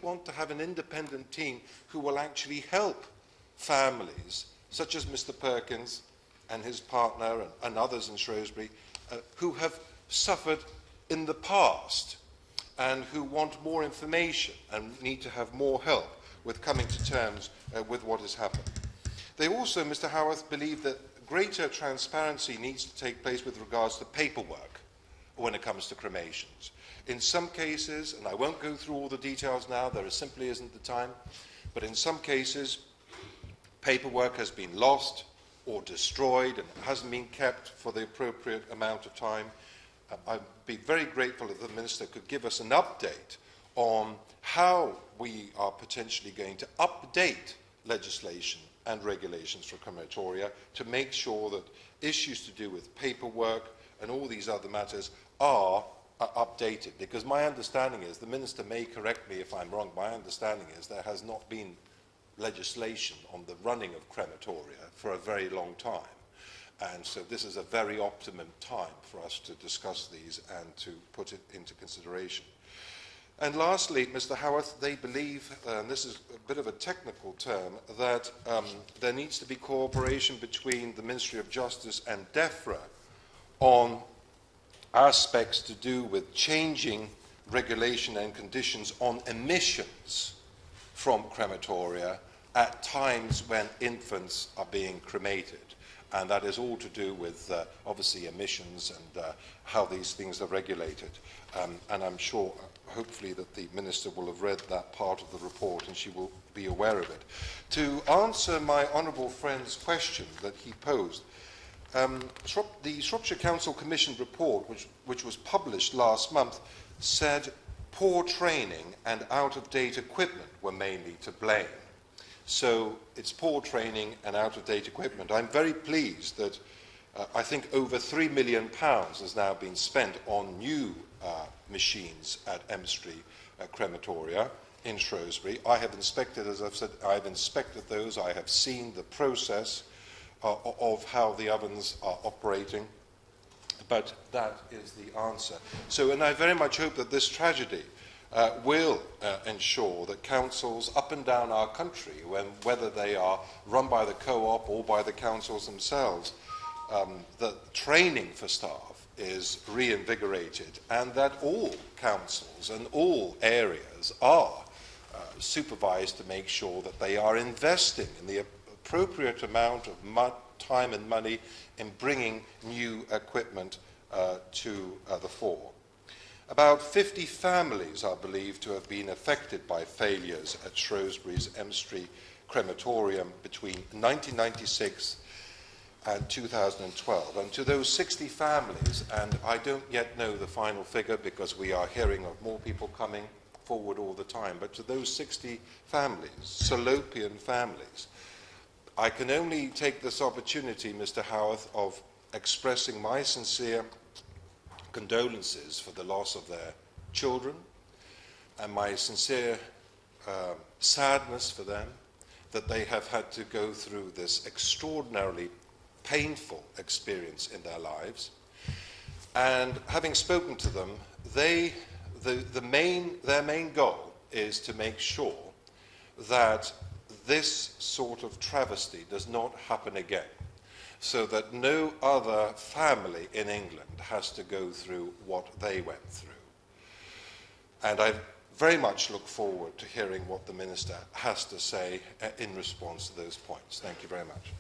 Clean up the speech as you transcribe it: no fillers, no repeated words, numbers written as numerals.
want to have an independent team who will actually help families, such as Mr. Perkins and his partner and others in Shrewsbury, who have suffered in the past and who want more information and need to have more help with coming to terms with what has happened. They also, Mr. Howarth, believe that greater transparency needs to take place with regards to paperwork when it comes to cremations. In some cases, and I won't go through all the details now, there simply isn't the time, but in some cases, paperwork has been lost or destroyed and hasn't been kept for the appropriate amount of time. I'd be very grateful if the Minister could give us an update on how we are potentially going to update legislation and regulations for crematoria to make sure that issues to do with paperwork and all these other matters are updated. Because my understanding is, the Minister may correct me if I'm wrong, my understanding is there has not been legislation on the running of crematoria for a very long time. And so this is a very optimum time for us to discuss these and to put it into consideration. And lastly, Mr. Howarth, they believe, and this is a bit of a technical term, that there needs to be cooperation between the Ministry of Justice and DEFRA on aspects to do with changing regulation and conditions on emissions from crematoria at times when infants are being cremated. And that is all to do with, obviously, emissions and how these things are regulated. And I'm sure, hopefully, that the Minister will have read that part of the report and she will be aware of it. To answer my honourable friend's question that he posed, the Shropshire Council Commission report, which was published last month, said poor training and out-of-date equipment were mainly to blame. So it's poor training and out-of-date equipment. I'm very pleased that I think over £3 million has now been spent on new machines at Emstree crematoria in Shrewsbury. I have inspected, as I've said, I've inspected those. I have seen the process of how the ovens are operating. But that is the answer. So, and I very much hope that this tragedy will ensure that councils up and down our country, whether they are run by the co-op or by the councils themselves, that training for staff is reinvigorated and that all councils and all areas are supervised to make sure that they are investing in the appropriate amount of time and money in bringing new equipment to the fore. About 50 families are believed to have been affected by failures at Shrewsbury's Emstree crematorium between 1996 and 2012. And to those 60 families, and I don't yet know the final figure because we are hearing of more people coming forward all the time, but to those 60 families, Salopian families, I can only take this opportunity, Mr. Howarth, of expressing my sincere condolences for the loss of their children and my sincere sadness for them that they have had to go through this extraordinarily painful experience in their lives. And having spoken to them, their main goal is to make sure that this sort of travesty does not happen again, so that no other family in England has to go through what they went through. And I very much look forward to hearing what the Minister has to say in response to those points. Thank you very much.